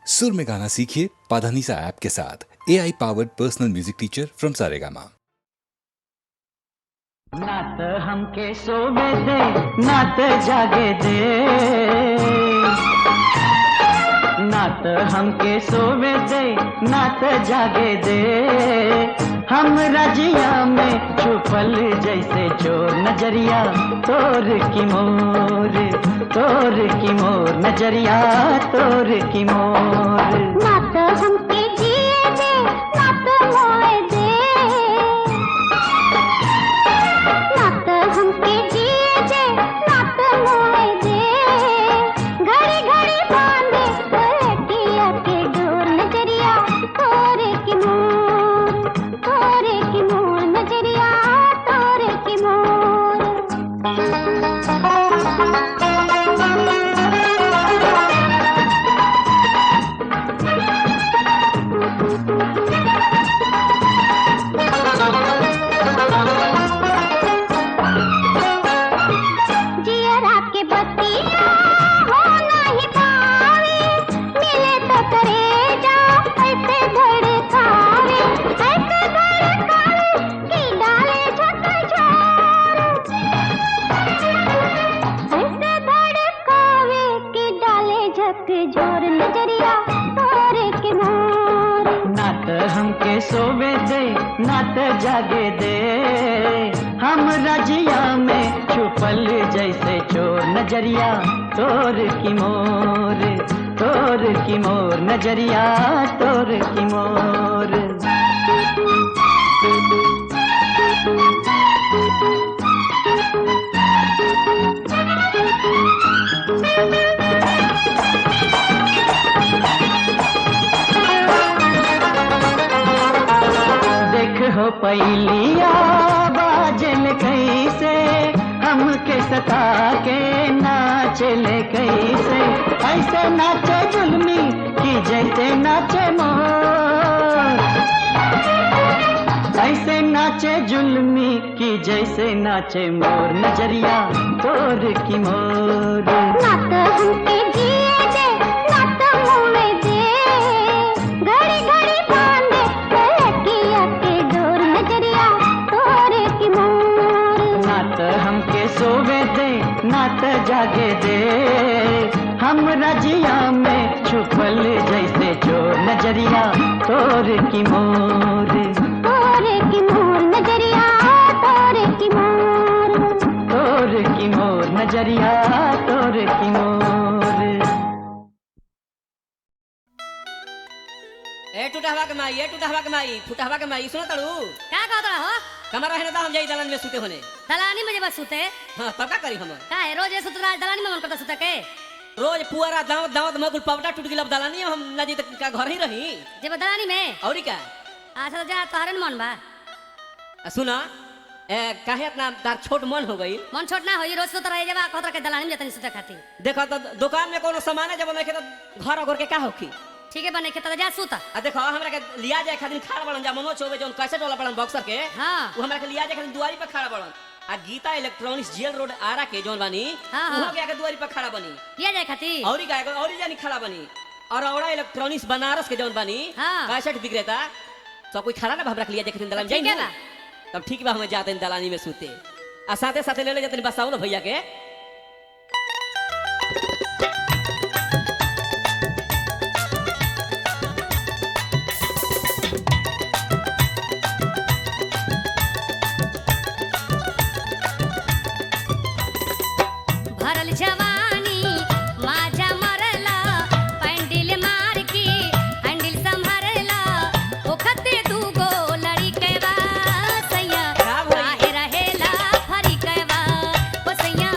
सुर में गाना सीखिए पाधानीसा ऐप के साथ AI powered personal music teacher from Saregama. नात हमके सोवे दे नात जागे दे, नात हमके सोवे दे नात जागे दे। हम रजिया में छुपल जैसे चोर नजरिया तोर की मोर, तोर की मोर नजरिया तोर की मोर। नात हमके जिए दे नात मोए दे, नात हमके जिए दे नात मोए दे। घड़ी घड़ी बांधे लटिया के डोर नजरिया तोर की मोर, तोर की मोर नजरिया तोर की मोर। जियरा के बत्तियां हो नहीं पावे, मिले तो करेजा ऐसे धड़कावे, ऐसे धड़कावे कि डाले झकझोर, ऐसे धड़कावे कि डाले झकझोर नजरिया तोर के मोर। नात हमके सोवे दे नात जागे दे। हम रजिया में छुपल जैसे चोर नजरिया तोर की मोर, तोर की मोर नजरिया तोर की मोर। देखो पहलिया बाजल कैसे हमके सता के नाचल कैसे, ऐसे नाचे जुल्मी कि जैसे नाचे मोर, ऐसे नाचे जुल्मी कि जैसे नाचे मोर नजरिया तोर की मोर। नात हमके जिए दे नात मोए दे, घड़ी घड़ी बांधे लटिया के डोर नजरिया तोर की मोर। नात हमके सोवे दे नात जागे दे। हम रजिया में छुपल जैसे चोर नजरिया तोर की मोर, तोर की मोर नजरिया तोर की मोर, तोर की मोर नजरिया तोर की मोर। ए टूटहवा के माई, ए टूटहवा के माई, फुटहवा के माई, सुनो तड़ू क्या कहत रहा हो? कमर रहने दा हम जाई दलान में सूते होने। दलानी में जब सुते हां तब का करी हम? का है रोज सुत रहा दलानी में मन करता सुते के? रोज पुअरा दावत दावत मगुल पवटा टूट गेल, अब दलानी हम ना जी तक का घर ही रही जब दलानी में औरी का। अच्छा जा तोहरे न मन बा। सुना ए काहे इतना तार छोट मन हो गई? मन छोट ना होई, रोज सुत रहे जब कहत रहा के दलानी में जतनी सुते खाती। देखो तो दुकान में कोनो सामान है जब नहीं तो घर घर के का होखी। ठीक है बने के त जा सुत। आ देखो हमरा के लिया जाए खातिर खाड़ बड़न जा मनो चोबे जोन कैसेट वाला बड़न बॉक्सर के। हां वो हमरा के लिया जाए खातिर दुआरी पे खड़ा बड़न। आ गीता इलेक्ट्रॉनिक्स जेल रोड आरा के जोन बानी हाँ, हाँ। वहां के आके दुआरी पे खड़ा बनी। लिया जाए खाती। औरी का औरी जानी खड़ा बनी। और औड़ा इलेक्ट्रॉनिक्स बनारस के जोन बानी हाँ। कैसेट विक्रेता सब कोई खड़ा ना भाव रख लिया जाए खातिर दलान ठीक जाई है ना। बा। तब ठीक बा हम जाते हैं दलानी में सूते। आ साथे साथे ले ले जाते बसाओ ना भैया के। भरल जवानी माझा मरला, पैंडिल मार के हैंडल संभरला, ओखते दूगो लड़ी के बा सैया का भई? काहे रहेला फरी के बा ओ सैया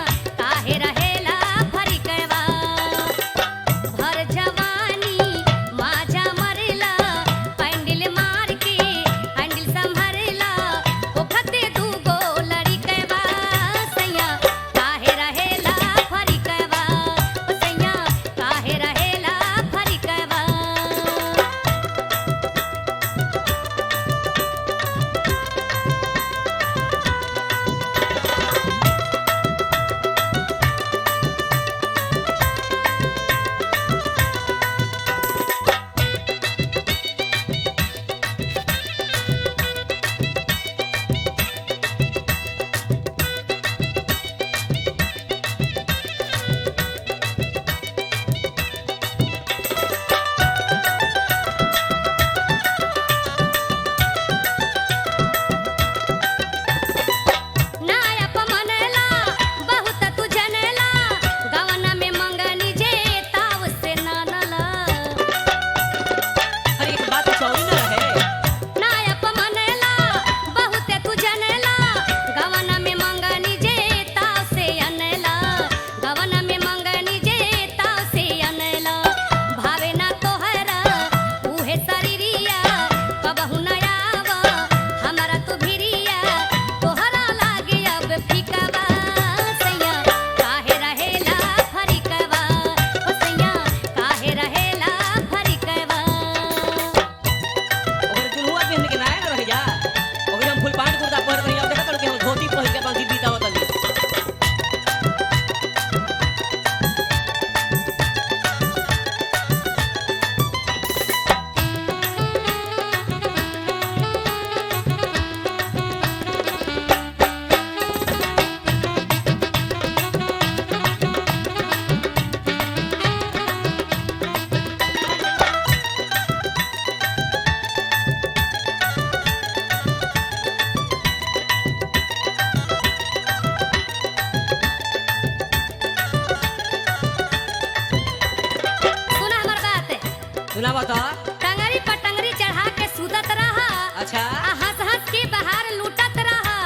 सुनावा तो। टंगरी पर टंगरी चढ़ा के सूतत रहा। अच्छा। आ हंस हंस के बाहर लूटत रहा।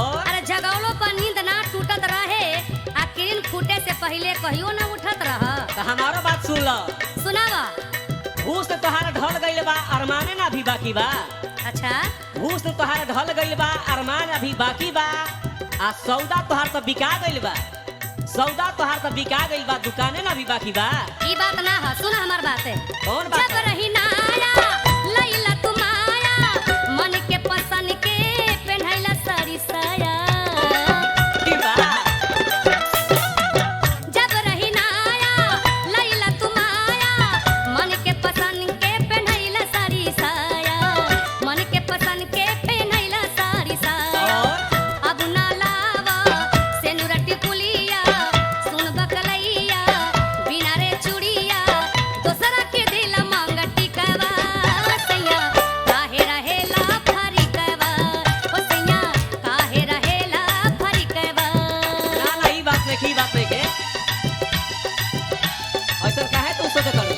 और अरे जगौलो पर नींद ना टूटत रहे। आ किरण फूटे से पहले कहियो ना उठत रहा। तो हमारो बात सुन लो। सुनावा। भूस तो तोहार ढल गइल बा, अरमाने ना भी बाकी बा। अच्छा। भूस तो तोहार ढल गइल बा, अरमान अभी बाकी बा। आ सौदा तोहार तो बिका गइल बा, सौदा तोहार तो बिका गइल बा, दुकाने ना भी बाकी बा। ई बात ना है, सुना हमार बात है। कौन बात जब है? रही नाया लैला तुमाया मन के पसंद के पहनैला साड़ी साया। की बा? जब रही नाया लैला तुमाया मन के पसंद के पहनैला साड़ी साया। मन के पसंद के पहनैला साड़ी साया। और अब ना लावा सेनुरटी पुलिया सुन बकलैया बिना रे चूड़िया दोसरा के दिल मांगटी कवा। सैया काहे रहेला फरी कवा। ओ सैया काहे रहेला फरी कवा। ना ना ई बात नहीं, ई बात नहीं के। ऐसा काहे तू सोचत हड़ू?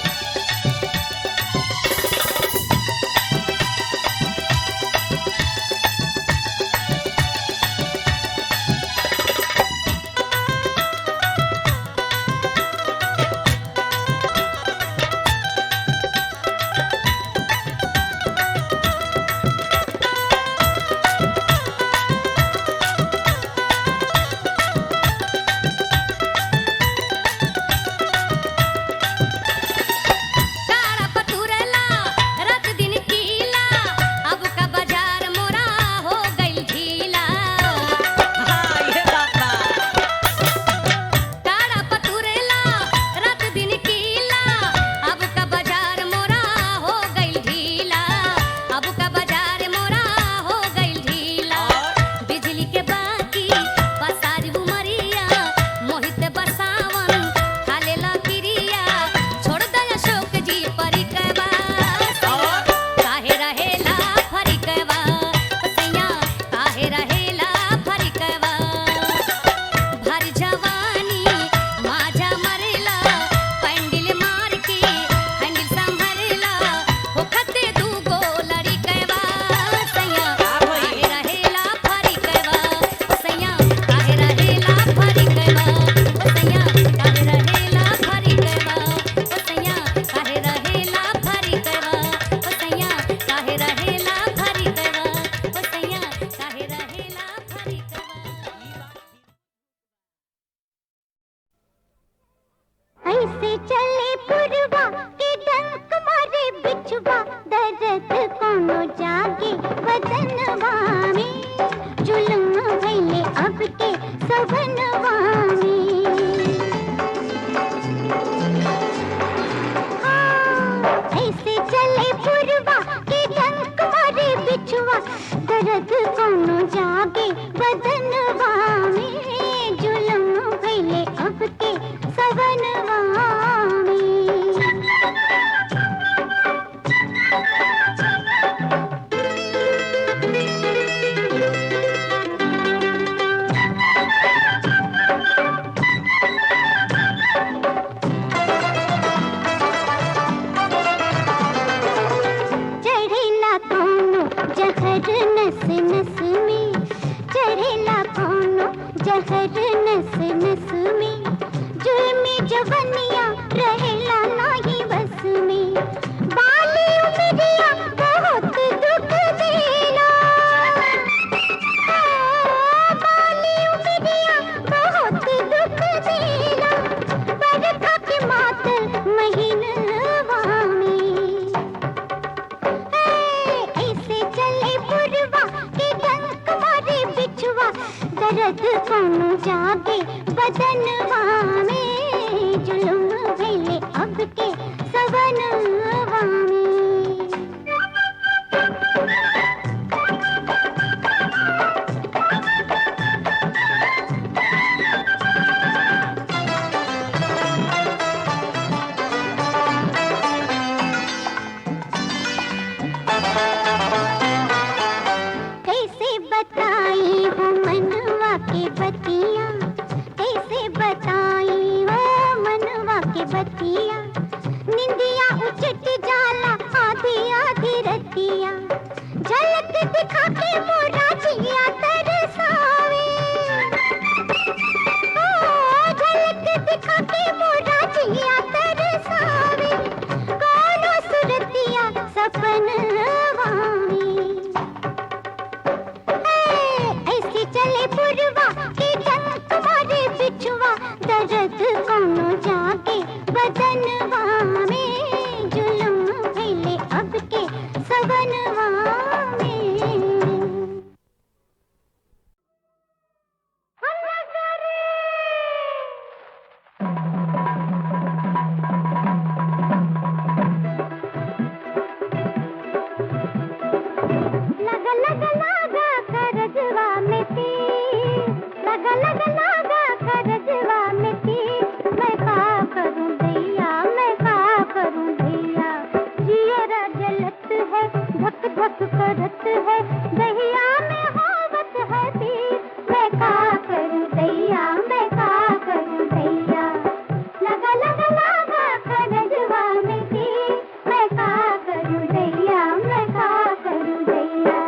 तारा पतुरला रात दिन कीला अब का बाजार मोरा हो गइल ढीला। हाँ ये बात बा। तारा पतुरला रात दिन कीला अब का बाजार मोरा हो गइल ढीला। अब का बाजार मोरा हो गइल ढीला। और बिजली के बाकी पसारी उमरिया मोहित बसावन खाले ला किरिया छोड़ दया शोक जी परी कवा। और काहे रहेला फरी कवा। सैया काहे रहेला फरी कवा। भर जवानी माझा मरेला पैंडिल मार के हैंडल संभरेला होखते दू गो लड़ी कवा। सैया काहे रहेला फरी कवा। सैया काहे रहेला फरी कवा। सैया काहे रहेला फरी कवा। सैया काहे रहेला फरी कवा। सैया काहे रहेला फरी कवा। सैया काहे रहेला फरी कवा। ऐसे चले पुरवा के डंक मारे बिछवा दर्द कोनो जागे बदनवा में जुल्म भइले अब के सवनवा में। हाँ, ऐसे चले पुरवा के डंक मारे बिछवा दर्द कोनो जागे बदनवा में जुल्म भइले अब के सवनवा में। चढ़ेला कोनो जहर नस नस में। चढ़ेला कोनो जहर नस नस में। जुल्मी जवनिया रहेला नाही बस में। बाली उमरिया बहुत दुख देला। बाली उमरिया बहुत दुख देला। बरखा के मातल महीनवा में। ऐसे चले पुरवा के डंक मारे बिछवा दर्द कोनो जागे बदनवा में जुल्म भइले अब के सवनवा में। कैसे बताई हूँ मनवा के बतिया। कैसे बताई बस करत है दहिया में होवत है पीर मैं का करूं दैया मैं का करूं दैया लगा लगा लगा करजवा में तीर मैं का करूं दैया मैं का करूं दैया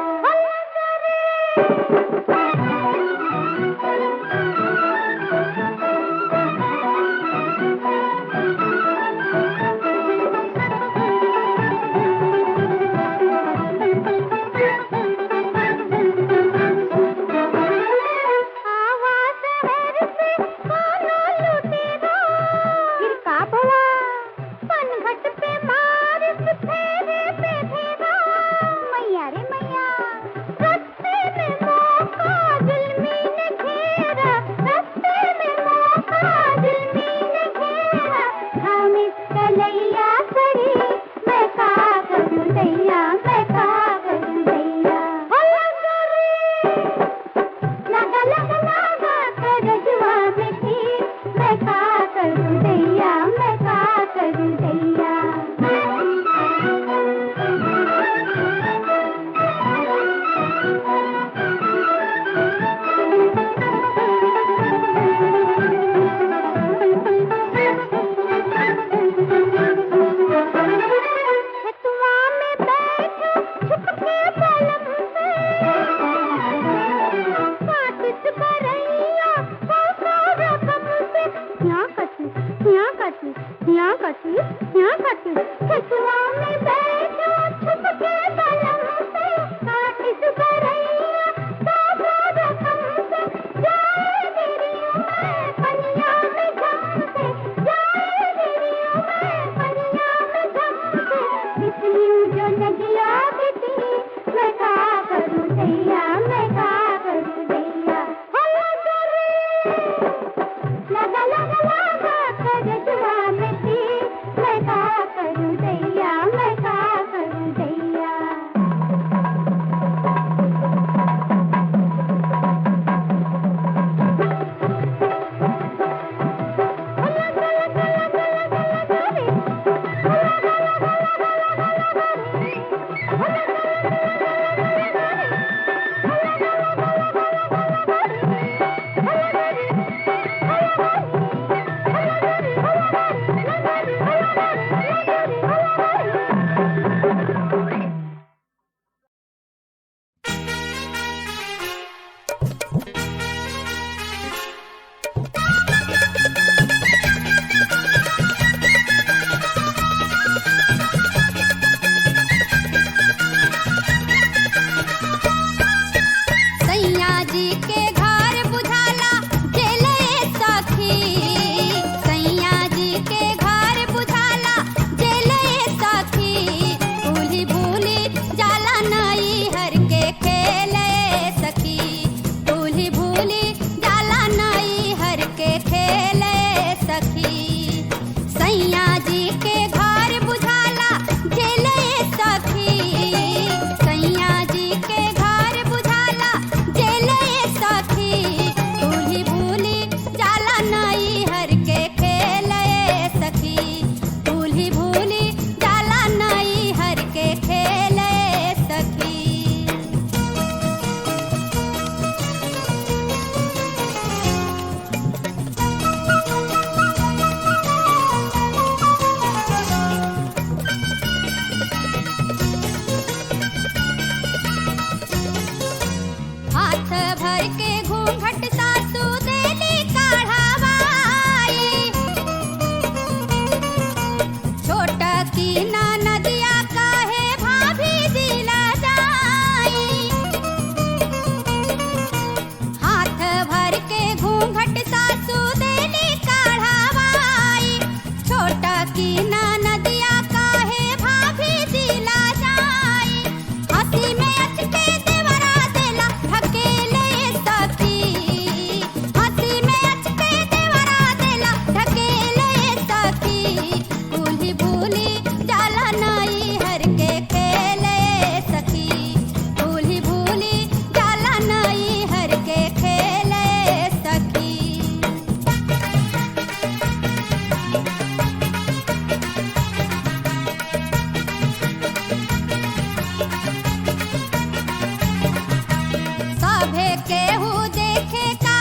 देखे का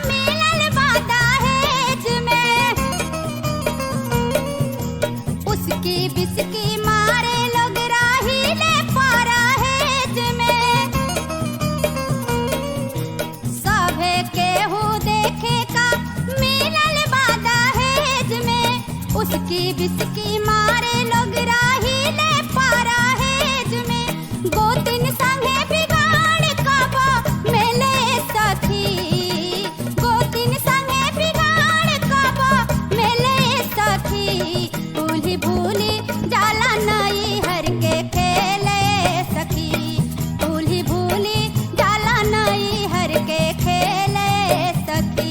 मिलल वादा हेज में, उसकी बिस्की मारे लोग राही ले पारा हेज में, सभे केहू देखे का मिलल वादा हेज में, उसकी बिस्की मारे लोग राही ले पारा हेज में, गोतिन संगे बिगाड़ कबो मेले सखी, गोतिन संगे बिगाड़ कबो मेले सखी, भूली भूली जाला नई हर के खेले सखी, भूली भूली जाला नई हर के खेले सखी।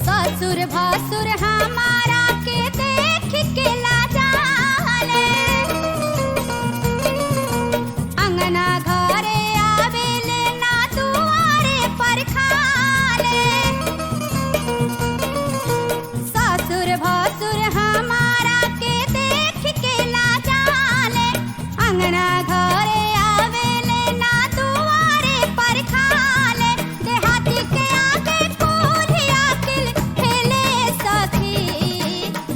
ससुर भासुर हमारा के देख के लाजाले, अंगना घरे आवेले ना दुआरे पर खाले, ससुर भासुर हमारा के देख के लाजाले, अंगना घरे आवेले ना दुआरे पर खाले, देहाती के आगे कूदी आकिल खेले सखी,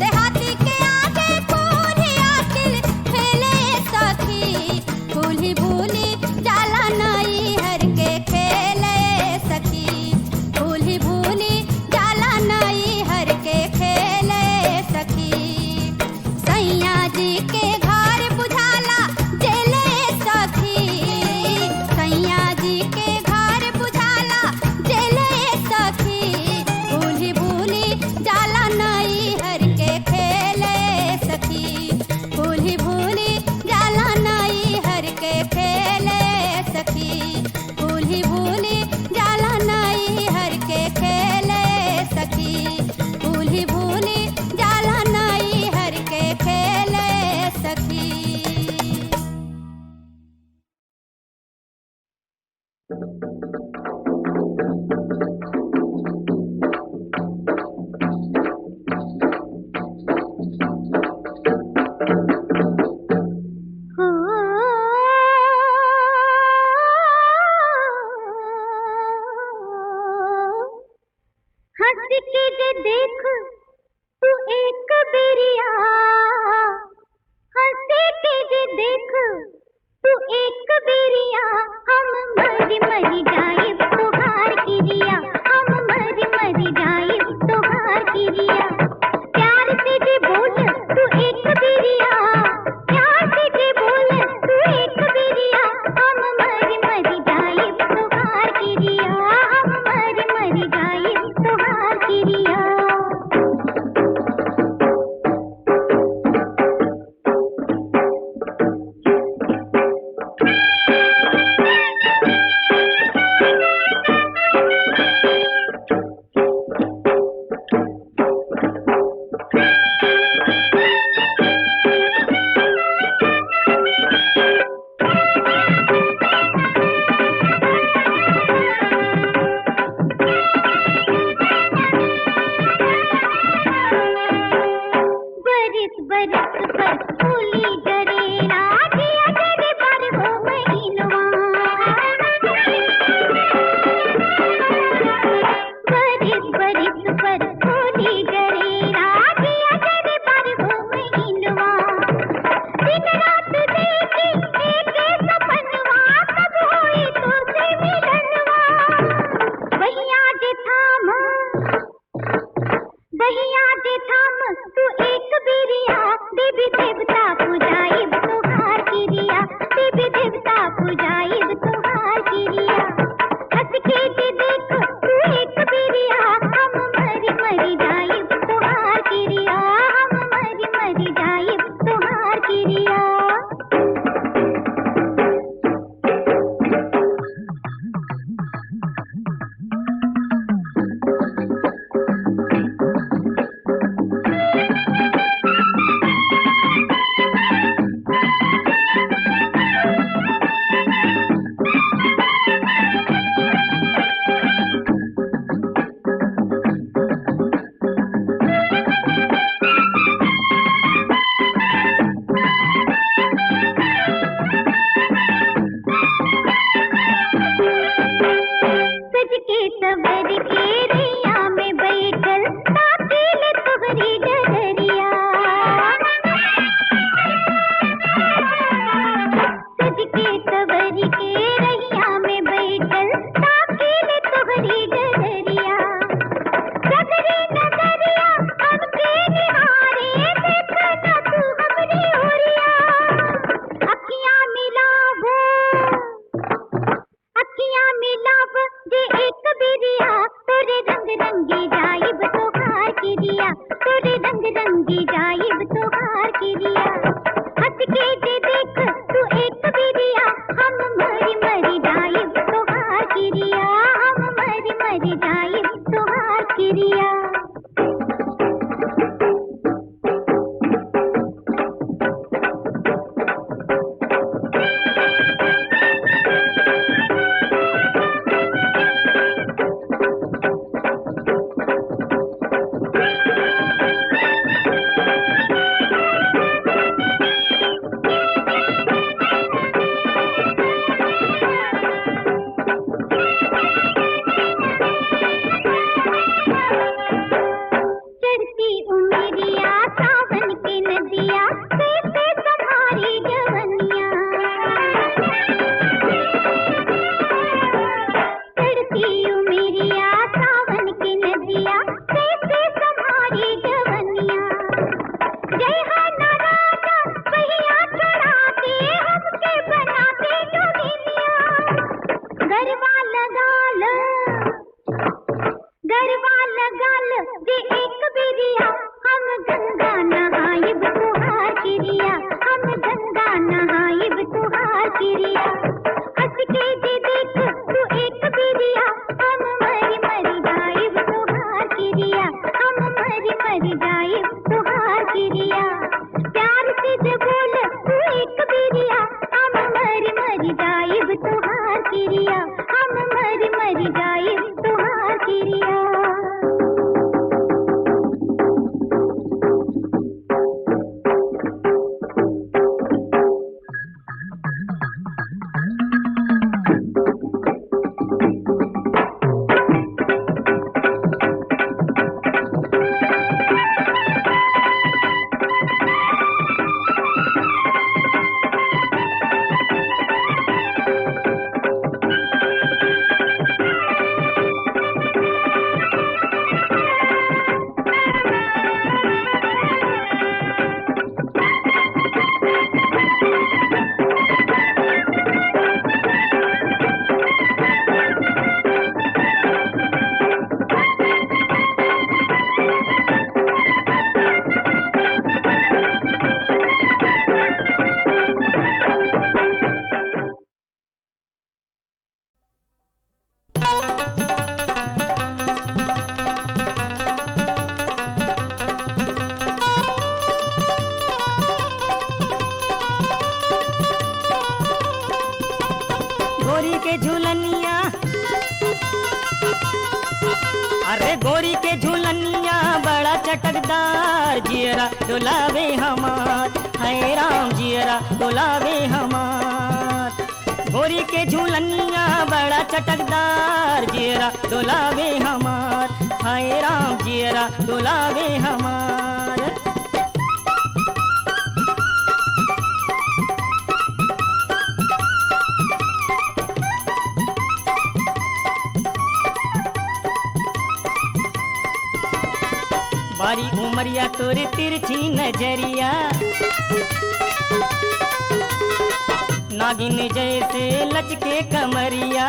देहाती के आगे कूदी आकिल खेले सखी, भूली भूली जाला नई हर के खेले सखी, भूली भूली जाला नई हर के खेले सखी, सैया जी के घर बुझाला जेले सखी, सैया जी के घर बुझाला जेले सखी, भूली भूली जाला नई हर के खेले सखी, भूली भूली जाला नई हर के खेले सखी, भूली भूली जाला नई हर के खेले सखी, भूली भूली जाला नई हर के खेले सखी। हंस के जे देख तू एक बेरिया, हंस के जे देख तू एक बेरिया, हम मरी मरी जाइब तोहार किरिया, हम मरी मरी जाइब तोहार किरिया, प्यार से जे बोल तू एक बेरिया, प्यार से जे बोल तू एक बेरिया, हम मरी मरी जाइब तोहार किरिया, हम मरी मरी जाइब तोहार किरिया। के झूलनिया, अरे गोरी के झूलनिया बड़ा चटकदार, जियरा डोलावे हमार, हाय राम जियरा डोलावे हमार। गोरी के झूलनिया बड़ा चटकदार, जियरा डोलावे हमार, हाय राम जियरा डोलावे हमार। बारी उमरिया तोरे तिरछी नजरिया, नागिन जैसे लचके कमरिया।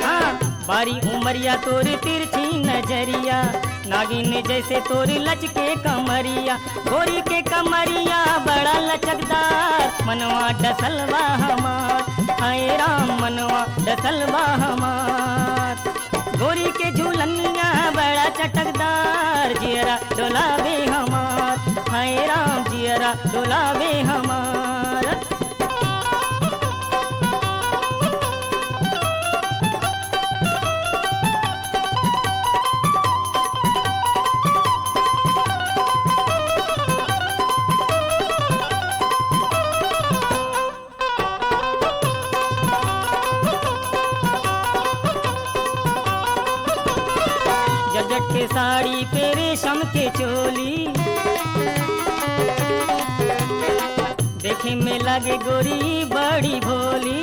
हाँ, बारी उमरिया तोरे तिरछी नजरिया, नागिन जैसे तोरे लचके कमरिया। गोरी के कमरिया बड़ा लचकदार, मनवा डसलवा हमार, हाय राम मनवा डसलवा हमार। गोरी के झूलनिया बड़ा चटकदार, जियरा डोलावे हमार, हाय राम जियरा डोलावे हमार। जट के साड़ी पे रेशम के चोली, देखे में लगे गोरी बड़ी भोली।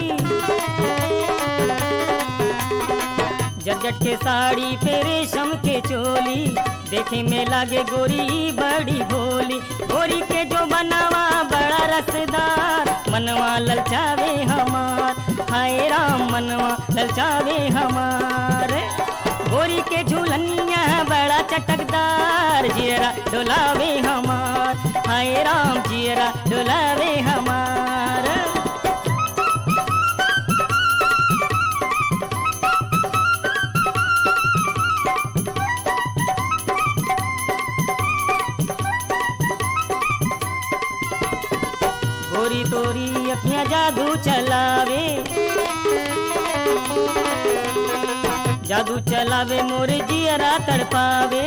जट के साड़ी पे रेशम के चोली, देखे में लगे गोरी बड़ी भोली। गोरी के जो बनावा बड़ा रसदार, मनवा ललचावे हमार, हाय राम मनवा ललचावे हमार। गोरी के झूलनिया बड़ा चटकदार, जियरा डोलावे हमार, हाय राम जियरा डोलावे हमार। गोरी तोरी अखियाँ जादू चलावे, जादू चलावे मोर जियरा तड़पावे।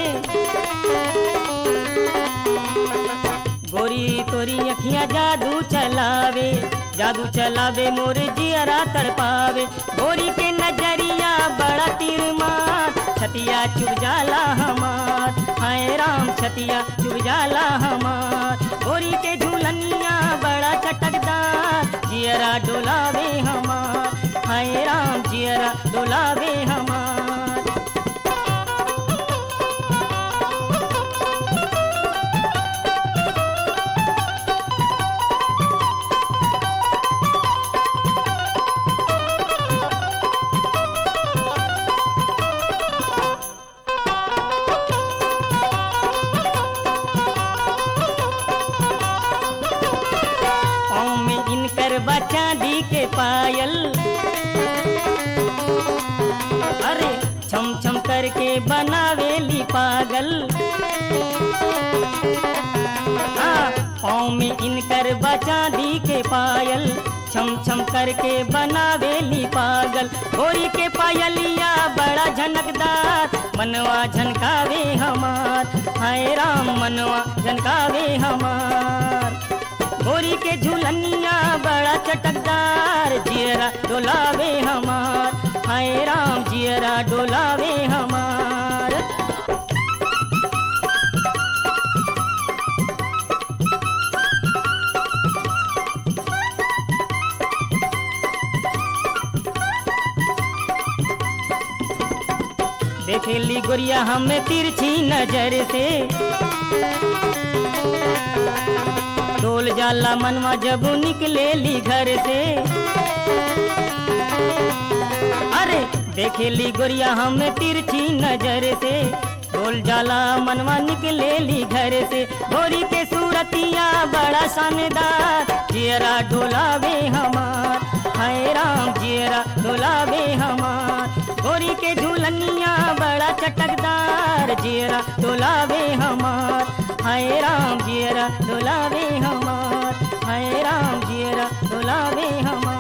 गोरी तोरी अखियाँ जादू चलावे, जादू चलावे मोर जियरा तड़पावे। गोरी के नजरिया बड़ा तीर मार, छतिया चुभ जाला हमार, हाय राम छतिया चुभ जाला हमार। गोरी के झूलनिया बड़ा चटकदार, जियरा डोलावे हमार, हाय राम जियरा डोलावे हमार। पाँव में इनकर चांदी के पायल, अरे छम छम करके बनावेली पागल। हाँ, पाँव में इनकर चांदी के पायल, छम छम करके बनावेली पागल। गोरी के पायलिया बड़ा झनकदार, मनवा झनकावे हमार, हाय राम मनवा झनकावे हमार। गोरी के झूलनिया बड़ा चटकदार, जियरा डोलावे हमार, हाय राम जियरा डोलावे हमार। देखेली गोरिया हमें तिरछी नजर से, डोल जाला मनवा जब निकलेली घर से। अरे देखेली गोरिया हमें तिरछी नजर से, डोल जाला मनवा निकलेली घर से। गोरी के सूरतिया बड़ा शानदार, जियरा डोलावे हमार, हाय राम जियरा डोलावे हमार। गोरी के झूलनिया बड़ा चटकदार, जियरा डोलावे हमार, हाय राम जियरा डोलावे हमार, हाय राम जियरा डोलावे हमार।